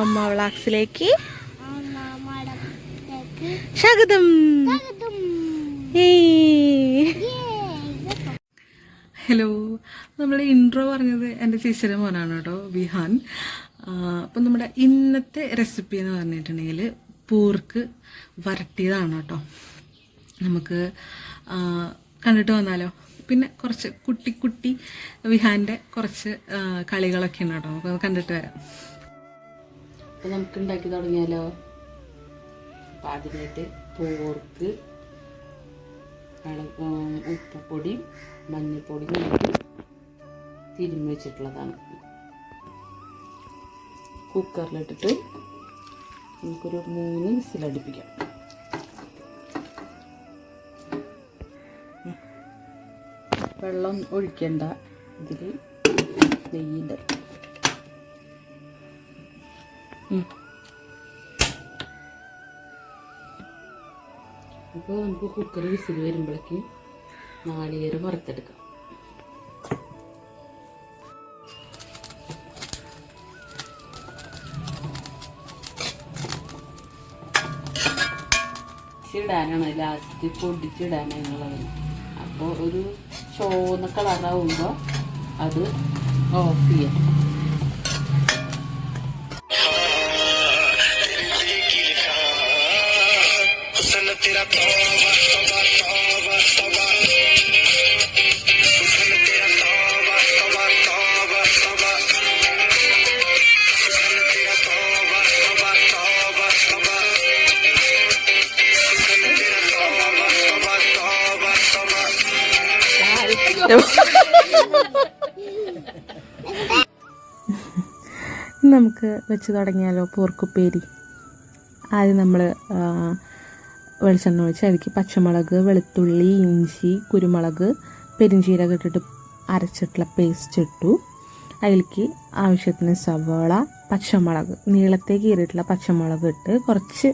അമ്മ വ്ളോഗ്സിലേക്ക് സ്വാഗതം. ഹലോ, നമ്മൾ ഇൻട്രോ പറഞ്ഞത് എൻ്റെ ചേച്ചിയുടെ മോനാണ് കേട്ടോ, വിഹാൻ. അപ്പം നമ്മുടെ ഇന്നത്തെ റെസിപ്പി എന്ന് പറഞ്ഞിട്ടുണ്ടെങ്കിൽ പോർക്ക് വരട്ടിയതാണ് കേട്ടോ. നമുക്ക് കണ്ടിട്ട് വന്നാലോ. പിന്നെ കുറച്ച് കുട്ടി കുട്ടി വിഹാൻ്റെ കുറച്ച് കളികളൊക്കെ ഉണ്ട് കേട്ടോ, നമുക്കത് കണ്ടിട്ട് വരാം. അപ്പോൾ നമുക്ക് ഉണ്ടാക്കി തുടങ്ങിയാലോ. അപ്പം അതിനായിട്ട് പോർക്ക് ഉപ്പുപൊടി മഞ്ഞൾപ്പൊടി നോക്കി തിരുമ്മി വെച്ചിട്ടുള്ളതാണ്. കുക്കറിലിട്ടിട്ട് നമുക്കൊരു 3 വിസിലടുപ്പിക്കാം. വെള്ളം ഒഴിക്കേണ്ട, ഇതിൽ നെയ്യുണ്ട്. അപ്പോൾ നമുക്ക് കുക്കർ വിസിൽ വരുമ്പോഴേക്ക് നാളികേരം വറുത്തെടുക്കാം. ഇടാനാണ് ലാസ്റ്റ് പൊടിച്ചിടാനുള്ളത്. അപ്പോൾ ഒരു ചുവന്ന കളറാവുമ്പോൾ അത് ഓഫ് ചെയ്യാം. നമുക്ക് വെച്ച് തുടങ്ങിയാലോ പോർക്കുപ്പേരി. ആദ്യം നമ്മൾ വെളിച്ചെണ്ണ ഒഴിച്ച് അതിലേക്ക് പച്ചമുളക്, വെളുത്തുള്ളി, ഇഞ്ചി, കുരുമുളക്, പെരിഞ്ചീരകം ഇട്ടിട്ട് അരച്ചിട്ടുള്ള പേസ്റ്റ് ഇട്ടു. അതിലേക്ക് ആവശ്യത്തിന് സവാള, പച്ചമുളക്, നീളത്തേക്ക് കീറിയിട്ടുള്ള പച്ചമുളക് ഇട്ട് കുറച്ച്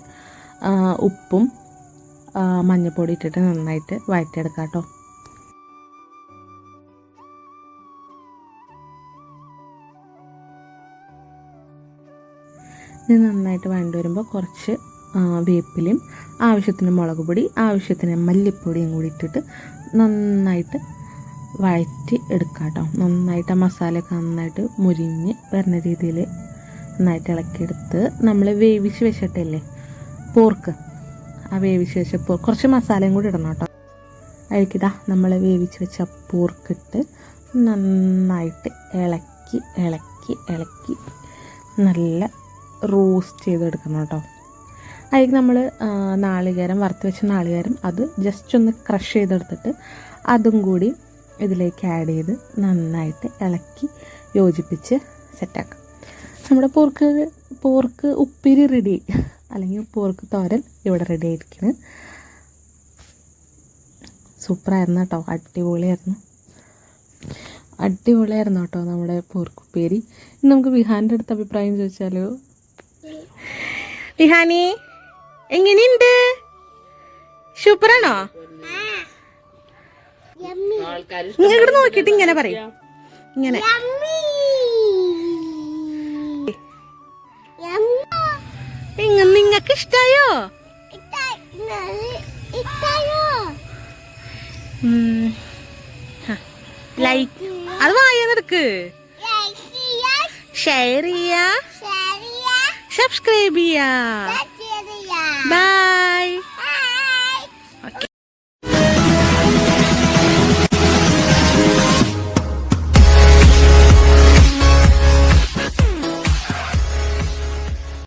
ഉപ്പും മഞ്ഞൾപ്പൊടി ഇട്ടിട്ട് നന്നായിട്ട് വഴറ്റിയെടുക്കാം കേട്ടോ. ഇത് നന്നായിട്ട് വഴണ്ടി വരുമ്പോൾ കുറച്ച് വേപ്പിലയും ആവശ്യത്തിന് മുളക് പൊടി, ആവശ്യത്തിന് മല്ലിപ്പൊടിയും കൂടി ഇട്ടിട്ട് നന്നായിട്ട് വഴറ്റി എടുക്കാം കേട്ടോ. നന്നായിട്ട് ആ മസാലയൊക്കെ നന്നായിട്ട് മുരിഞ്ഞ് വരുന്ന രീതിയിൽ നന്നായിട്ട് ഇളക്കിയെടുത്ത് നമ്മൾ വേവിച്ച് വെച്ചിട്ടില്ലേ പോർക്ക്, ആ വേവിച്ച് വെച്ച കുറച്ച് മസാലയും കൂടി ഇടണം കേട്ടോ. അതിലേക്കിതാ നമ്മൾ വേവിച്ച് വെച്ച പോർക്കിട്ട് നന്നായിട്ട് ഇളക്കി ഇളക്കി ഇളക്കി നല്ല റോസ്റ്റ് ചെയ്തെടുക്കണം കേട്ടോ. അതിലേക്ക് നമ്മൾ നാളികേരം, വറുത്ത് വെച്ച നാളികേരം അത് ജസ്റ്റ് ഒന്ന് ക്രഷ് ചെയ്തെടുത്തിട്ട് അതും കൂടി ഇതിലേക്ക് ആഡ് ചെയ്ത് നന്നായിട്ട് ഇളക്കി യോജിപ്പിച്ച് സെറ്റാക്കാം. നമ്മുടെ പോർക്ക് ഉപ്പേരി റെഡി, അല്ലെങ്കിൽ പോർക്ക് തോരൻ ഇവിടെ റെഡി ആയിരിക്കുന്നു. സൂപ്പറായിരുന്നു കേട്ടോ, അടിപൊളിയായിരുന്നു കേട്ടോ നമ്മുടെ പോർക്കുപ്പേരി. ഇനി നമുക്ക് വിഹാൻ്റെ അടുത്ത് അഭിപ്രായം ചോദിച്ചാലോ. വിഹാനി എങ്ങനെയുണ്ട്? സൂപ്പറാണോ? ഇങ്ങോട്ട് നോക്കിയിട്ട് ഇങ്ങനെ പറയും, ഇങ്ങനെ. നിങ്ങൾക്ക് ഇഷ്ടായോ? ലൈക്ക് അത് വായെടുക്ക്, ഷെയർ ചെയ്യാ, സബ്സ്ക്രൈബ് ചെയ്യാ. ബൈ.